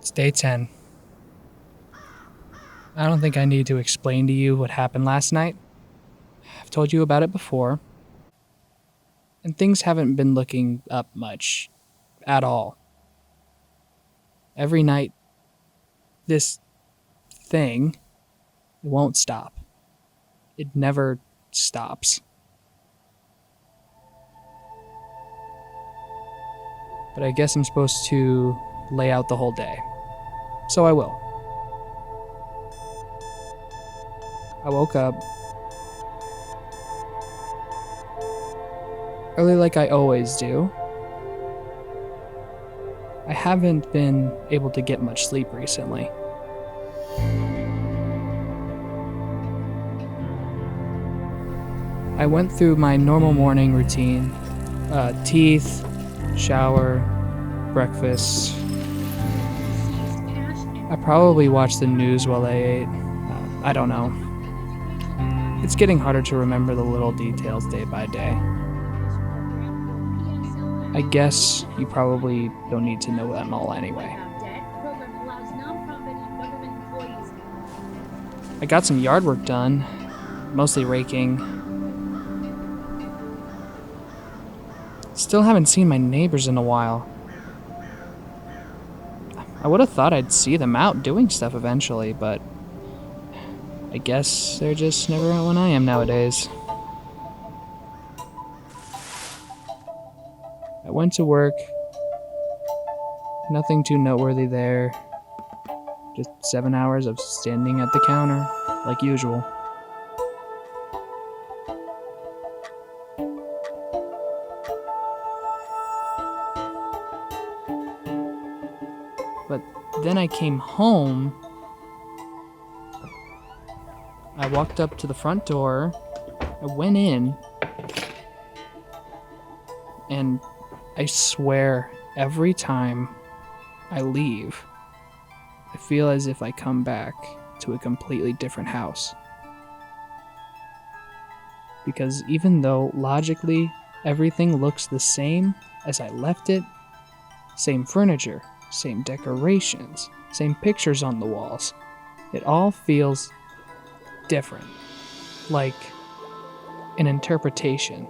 It's day 10. I don't think I need to explain to you what happened last night. I've told you about it before. And things haven't been looking up much at all. Every night, this thing won't stop. It never stops. But I guess I'm supposed to lay out the whole day. So I will. I woke up early like I always do. I haven't been able to get much sleep recently. I went through my normal morning routine. Teeth, shower, breakfast. I probably watched the news while I ate. I don't know. It's getting harder to remember the little details day by day. I guess you probably don't need to know them all anyway. I got some yard work done, mostly raking. Still haven't seen my neighbors in a while. I would have thought I'd see them out doing stuff eventually, but I guess they're just never out when I am nowadays. I went to work. Nothing too noteworthy there. Just 7 hours of standing at the counter, like usual. But then I came home. I walked up to the front door. I went in. And I swear, every time I leave, I feel as if I come back to a completely different house. Because even though logically everything looks the same as I left it, same furniture, same decorations, same pictures on the walls, it all feels different. Like an interpretation.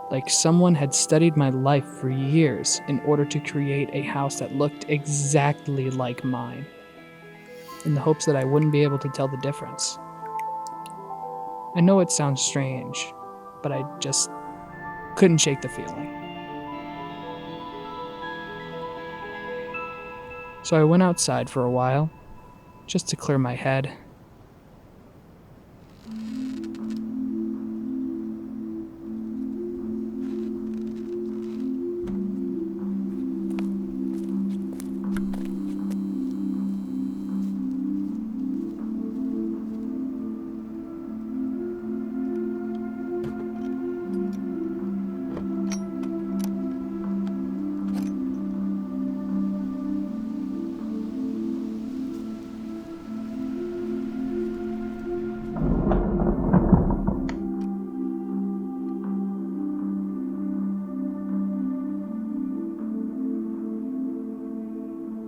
Like someone had studied my life for years in order to create a house that looked exactly like mine, in the hopes that I wouldn't be able to tell the difference. I know it sounds strange, but I just couldn't shake the feeling. So I went outside for a while, just to clear my head.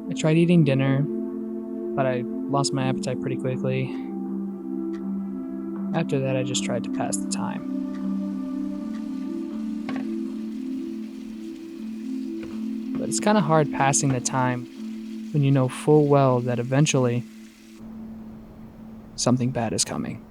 I tried eating dinner, but I lost my appetite pretty quickly. After that, I just tried to pass the time. But it's kind of hard passing the time when you know full well that eventually something bad is coming.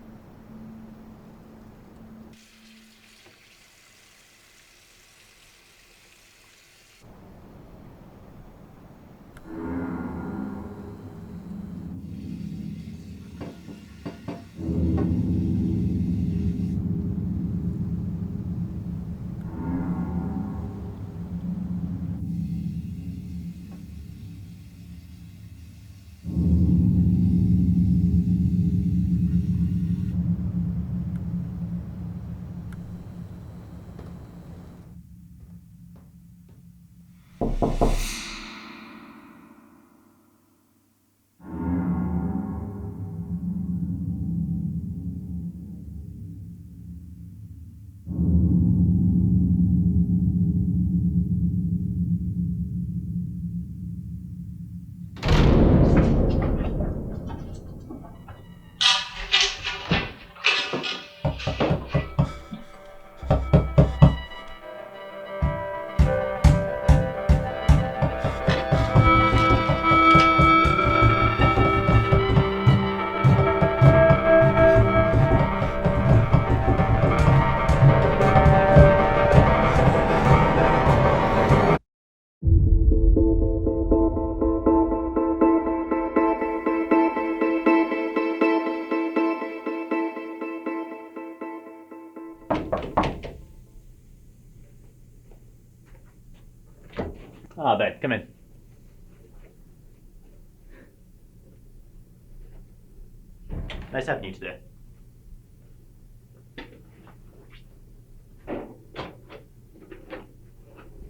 Ben, come in. Nice having you today.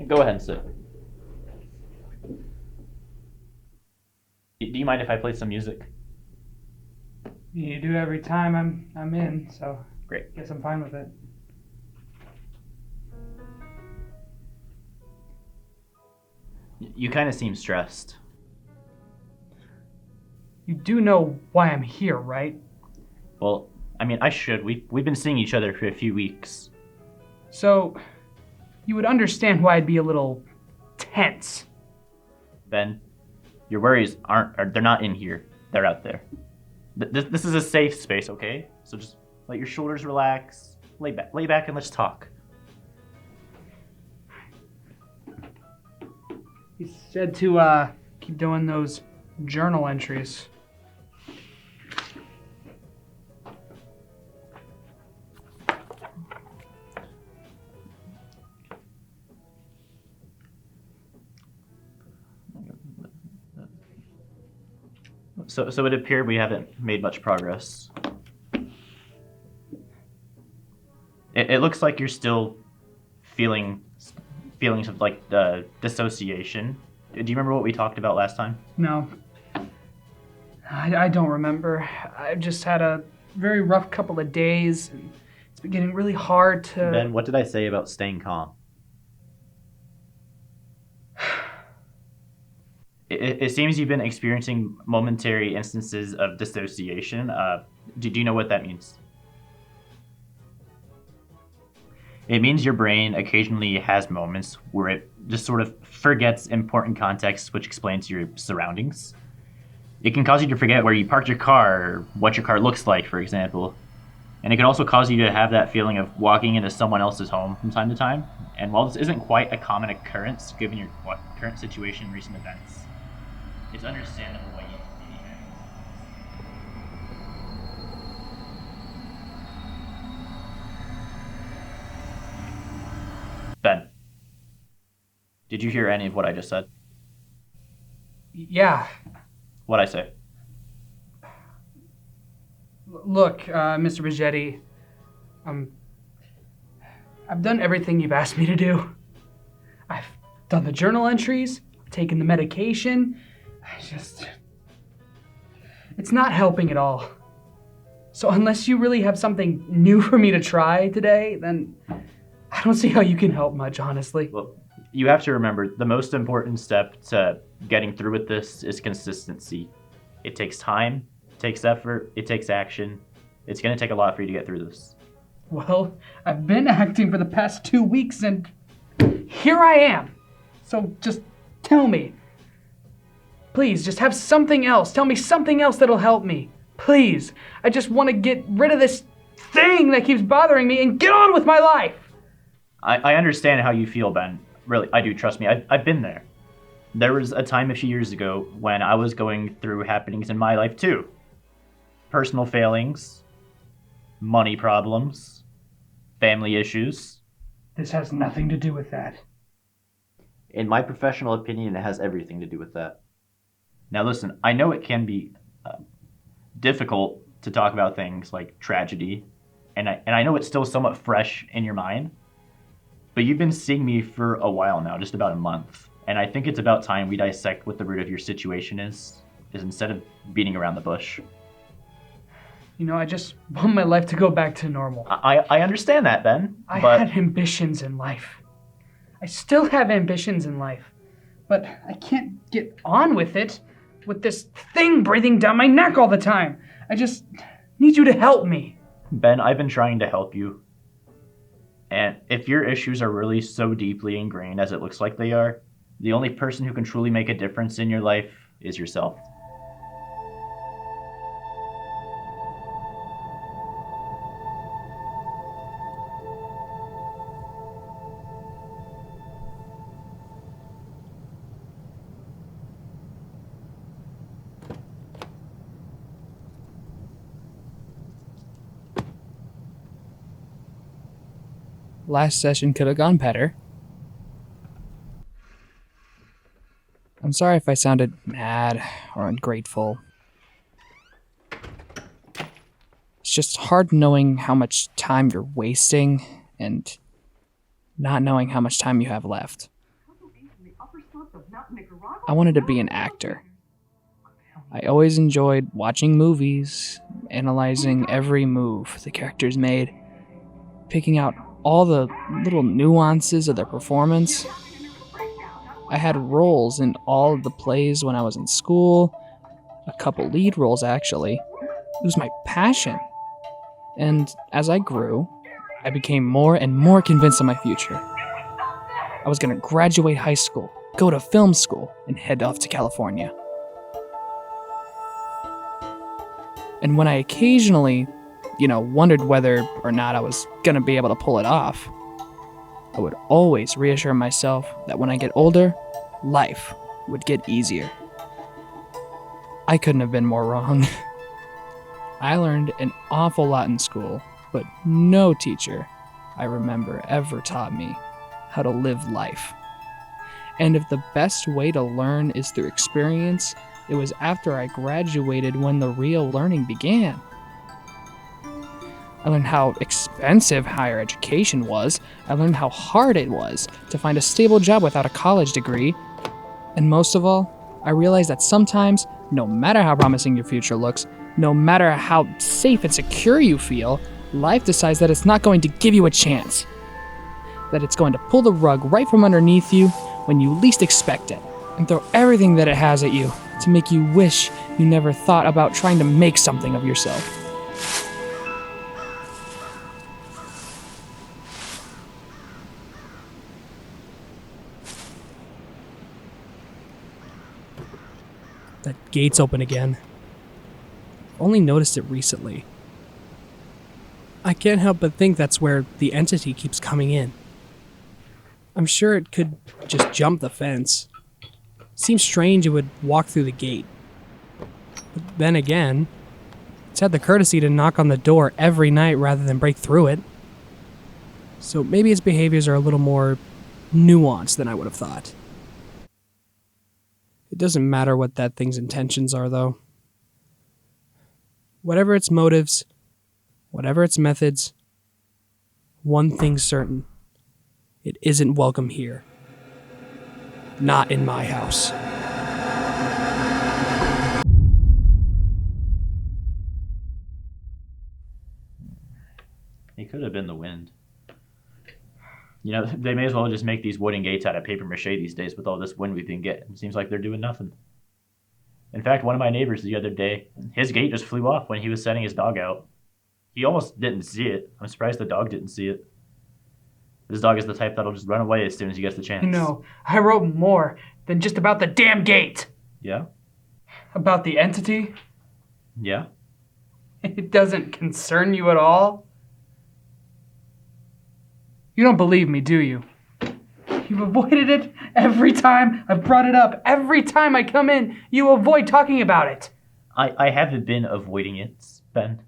Go ahead and sit. Do you mind if I play some music? You do every time I'm in, so Great. guess I'm fine with it. You kind of seem stressed. You do know why I'm here, right? Well, I mean, I should. We've been seeing each other for a few weeks. So, you would understand why I'd be a little tense. Ben, your worries they're not in here. They're out there. This is a safe space, okay? So just let your shoulders relax, lay back and let's talk. He said to keep doing those journal entries. So it appeared we haven't made much progress. It looks like you're still feelings of like dissociation. Do you remember what we talked about last time? No. I don't remember. I've just had a very rough couple of days, and it's been getting really hard to... Ben, what did I say about staying calm? It seems you've been experiencing momentary instances of dissociation. Do you know what that means? It means your brain occasionally has moments where it just sort of forgets important context which explains your surroundings. It can cause you to forget where you parked your car or what your car looks like, for example. And it can also cause you to have that feeling of walking into someone else's home from time to time. And while this isn't quite a common occurrence given your current situation and recent events, it's understandable why you maybe have. Ben, did you hear any of what I just said? Yeah. What'd I say? Look, Mr. Bigetti, I've done everything you've asked me to do. I've done the journal entries, taken the medication. It's not helping at all. So unless you really have something new for me to try today, then I don't see how you can help much, honestly. Well, you have to remember the most important step to getting through with this is consistency. It takes time, it takes effort, it takes action. It's going to take a lot for you to get through this. Well, I've been acting for the past 2 weeks and here I am. So just tell me. Please, just have something else. Tell me something else that'll help me. Please. I just want to get rid of this thing that keeps bothering me and get on with my life. I understand how you feel, Ben. Really, I do. Trust me. I've been there. There was a time a few years ago when I was going through happenings in my life too. Personal failings, money problems, family issues. This has nothing to do with that. In my professional opinion, it has everything to do with that. Now listen, I know it can be difficult to talk about things like tragedy, and I know it's still somewhat fresh in your mind, but you've been seeing me for a while now, just about a month, and I think it's about time we dissect what the root of your situation is instead of beating around the bush. You know, I just want my life to go back to normal. I understand that, Ben. I but had ambitions in life. I still have ambitions in life, but I can't get on with it with this thing breathing down my neck all the time. I just need you to help me. Ben, I've been trying to help you. And if your issues are really so deeply ingrained as it looks like they are, the only person who can truly make a difference in your life is yourself. Last session could have gone better. I'm sorry if I sounded mad or ungrateful. It's just hard knowing how much time you're wasting and not knowing how much time you have left. I wanted to be an actor. I always enjoyed watching movies, analyzing every move the characters made, picking out all the little nuances of their performance. I had roles in all of the plays when I was in school, a couple lead roles actually. It was my passion. And as I grew, I became more and more convinced of my future. I was going to graduate high school, go to film school, and head off to California. And when I occasionally, wondered whether or not I was going to be able to pull it off, I would always reassure myself that when I get older, life would get easier. I couldn't have been more wrong. I learned an awful lot in school, but no teacher I remember ever taught me how to live life. And if the best way to learn is through experience, it was after I graduated when the real learning began. I learned how expensive higher education was. I learned how hard it was to find a stable job without a college degree. And most of all, I realized that sometimes, no matter how promising your future looks, no matter how safe and secure you feel, life decides that it's not going to give you a chance. That it's going to pull the rug right from underneath you when you least expect it, and throw everything that it has at you to make you wish you never thought about trying to make something of yourself. That gate's open again. Only noticed it recently. I can't help but think that's where the entity keeps coming in. I'm sure it could just jump the fence. Seems strange it would walk through the gate. But then again, it's had the courtesy to knock on the door every night rather than break through it. So maybe its behaviors are a little more nuanced than I would have thought. It doesn't matter what that thing's intentions are, though. Whatever its motives, whatever its methods, one thing's certain. It isn't welcome here. Not in my house. It could have been the wind. They may as well just make these wooden gates out of paper mache these days with all this wind we've been getting. It seems like they're doing nothing. In fact, one of my neighbors the other day, his gate just flew off when he was setting his dog out. He almost didn't see it. I'm surprised the dog didn't see it. This dog is the type that'll just run away as soon as he gets the chance. No, I wrote more than just about the damn gate. Yeah? About the entity? Yeah? It doesn't concern you at all? You don't believe me, do you? You've avoided it every time I've brought it up. Every time I come in, you avoid talking about it. I haven't been avoiding it, Ben.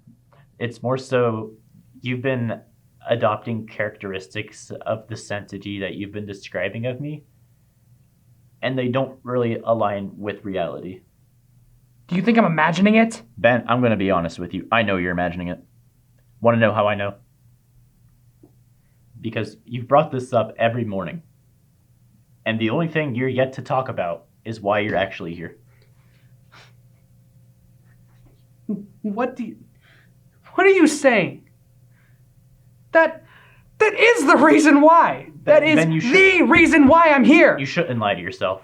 It's more so you've been adopting characteristics of this entity that you've been describing of me, and they don't really align with reality. Do you think I'm imagining it? Ben, I'm going to be honest with you. I know you're imagining it. Want to know how I know? Because you've brought this up every morning. And the only thing you're yet to talk about is why you're actually here. What are you saying? That is the reason why. That is the reason why I'm here. You shouldn't lie to yourself.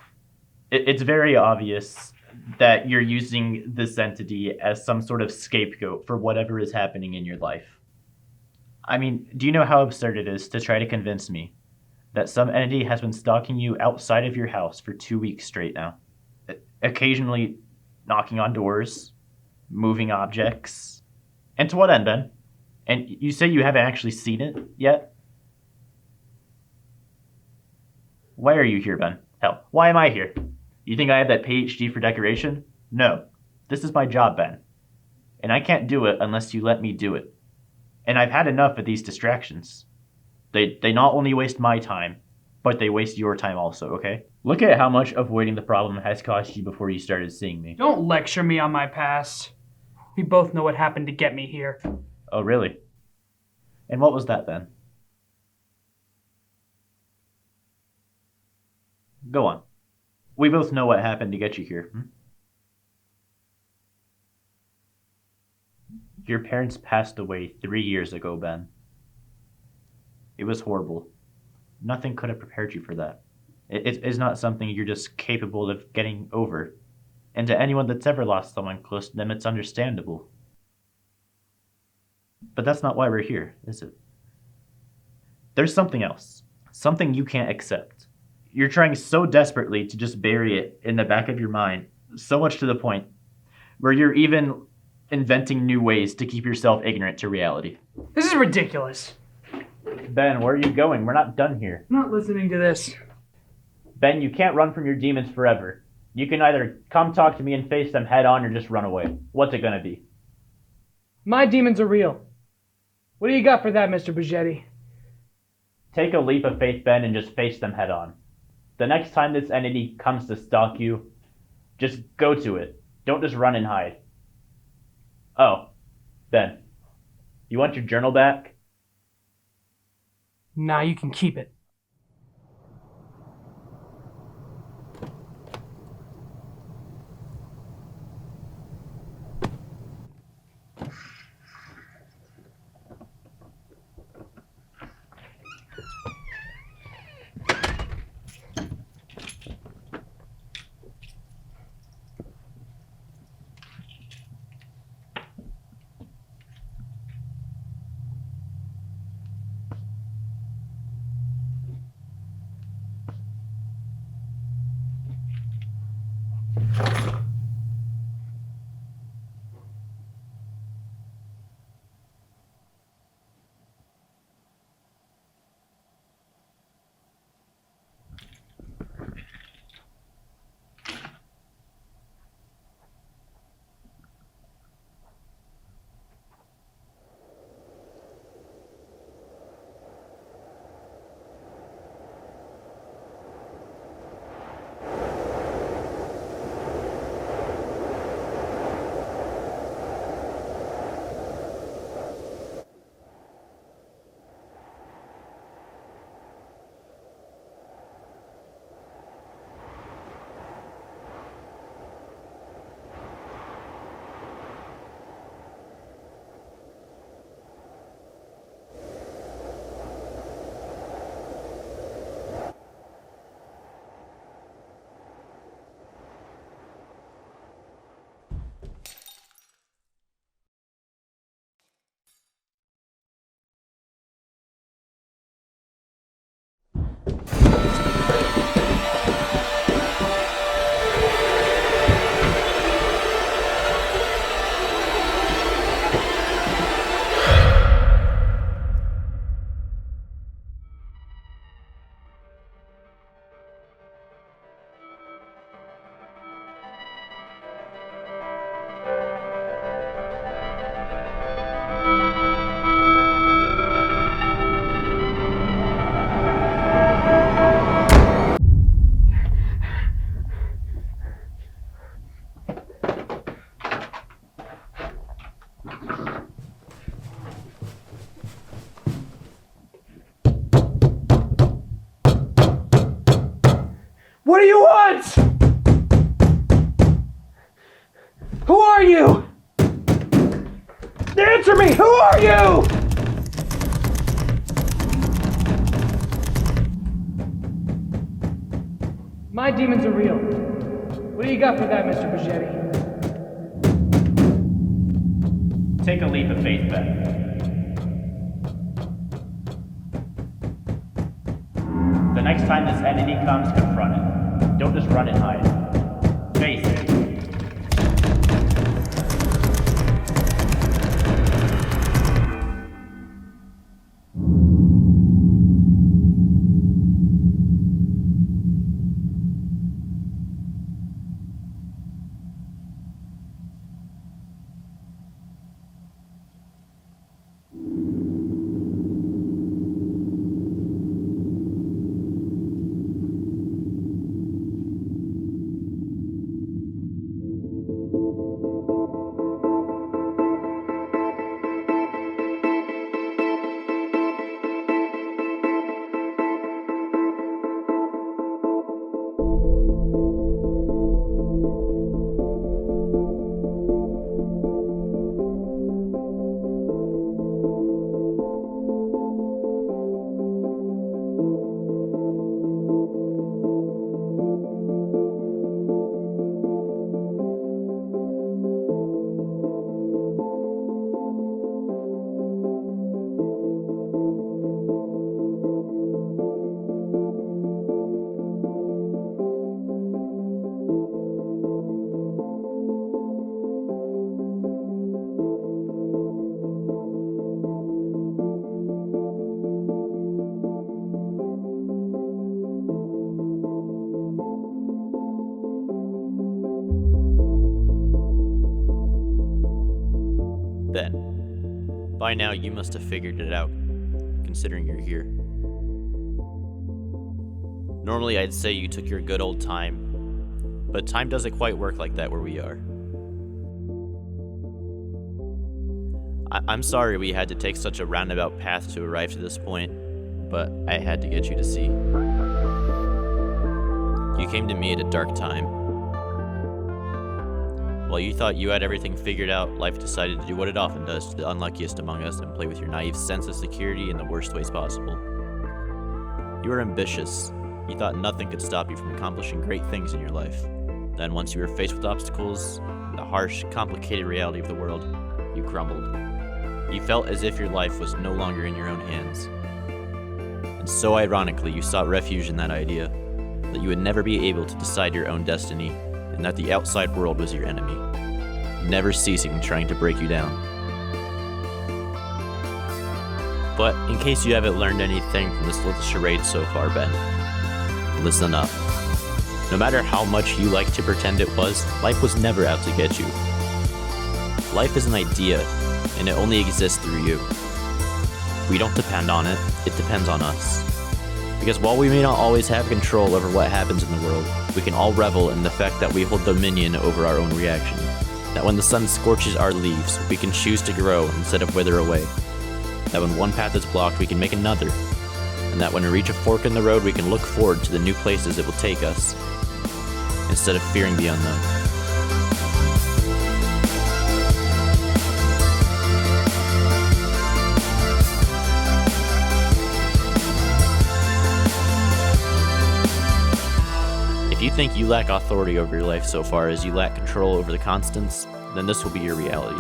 It's very obvious that you're using this entity as some sort of scapegoat for whatever is happening in your life. I mean, do you know how absurd it is to try to convince me that some entity has been stalking you outside of your house for 2 weeks straight now? Occasionally knocking on doors, moving objects. And to what end, Ben? And you say you haven't actually seen it yet? Why are you here, Ben? Hell, why am I here? You think I have that PhD for decoration? No. This is my job, Ben. And I can't do it unless you let me do it. And I've had enough of these distractions. They not only waste my time, but they waste your time also, okay? Look at how much avoiding the problem has cost you before you started seeing me. Don't lecture me on my past. We both know what happened to get me here. Oh, really? And what was that then? Go on. We both know what happened to get you here. Your parents passed away 3 years ago, Ben. It was horrible. Nothing could have prepared you for that. It's not something you're just capable of getting over. And to anyone that's ever lost someone close to them, it's understandable. But that's not why we're here, is it? There's something else. Something you can't accept. You're trying so desperately to just bury it in the back of your mind, so much to the point where you're even inventing new ways to keep yourself ignorant to reality. This is ridiculous. Ben, where are you going? We're not done here. I'm not listening to this. Ben, you can't run from your demons forever. You can either come talk to me and face them head on or just run away. What's it gonna be? My demons are real. What do you got for that, Mr. Buggetti? Take a leap of faith, Ben, and just face them head on. The next time this entity comes to stalk you, just go to it. Don't just run and hide. Oh, Ben, you want your journal back? Nah, you can keep it. What do you want? Who are you? Answer me! Who are you? My demons are real. What do you got for that, Mr. Buggetti? Take a leap of faith, Ben. The next time this entity comes, confront it. Don't just run and hide. Face it. Ben, by now you must have figured it out, considering you're here. Normally I'd say you took your good old time, but time doesn't quite work like that where we are. I'm sorry we had to take such a roundabout path to arrive to this point, but I had to get you to see. You came to me at a dark time. While you thought you had everything figured out, life decided to do what it often does to the unluckiest among us and play with your naive sense of security in the worst ways possible. You were ambitious. You thought nothing could stop you from accomplishing great things in your life. Then once you were faced with obstacles, the harsh, complicated reality of the world, you crumbled. You felt as if your life was no longer in your own hands. And so ironically, you sought refuge in that idea, that you would never be able to decide your own destiny, and that the outside world was your enemy, never ceasing trying to break you down. But in case you haven't learned anything from this little charade so far, Ben, listen up. No matter how much you like to pretend it was, life was never out to get you. Life is an idea, and it only exists through you. We don't depend on it, it depends on us. Because while we may not always have control over what happens in the world, we can all revel in the fact that we hold dominion over our own reaction. That when the sun scorches our leaves, we can choose to grow instead of wither away. That when one path is blocked, we can make another. And that when we reach a fork in the road, we can look forward to the new places it will take us, instead of fearing the unknown. If you think you lack authority over your life so far as you lack control over the constants, then this will be your reality.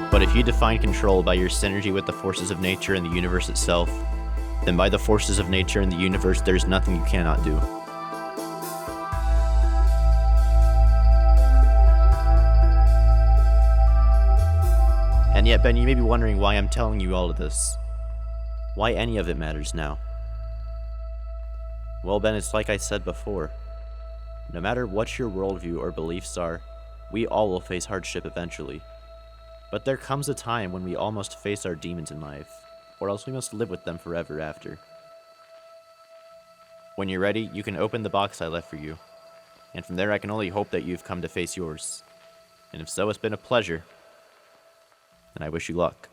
But if you define control by your synergy with the forces of nature and the universe itself, then by the forces of nature and the universe, there's nothing you cannot do. And yet, Ben, you may be wondering why I'm telling you all of this. Why any of it matters now. Well, Ben, it's like I said before. No matter what your worldview or beliefs are, we all will face hardship eventually. But there comes a time when we all must face our demons in life, or else we must live with them forever after. When you're ready, you can open the box I left for you, and from there I can only hope that you've come to face yours. And if so, it's been a pleasure, and I wish you luck.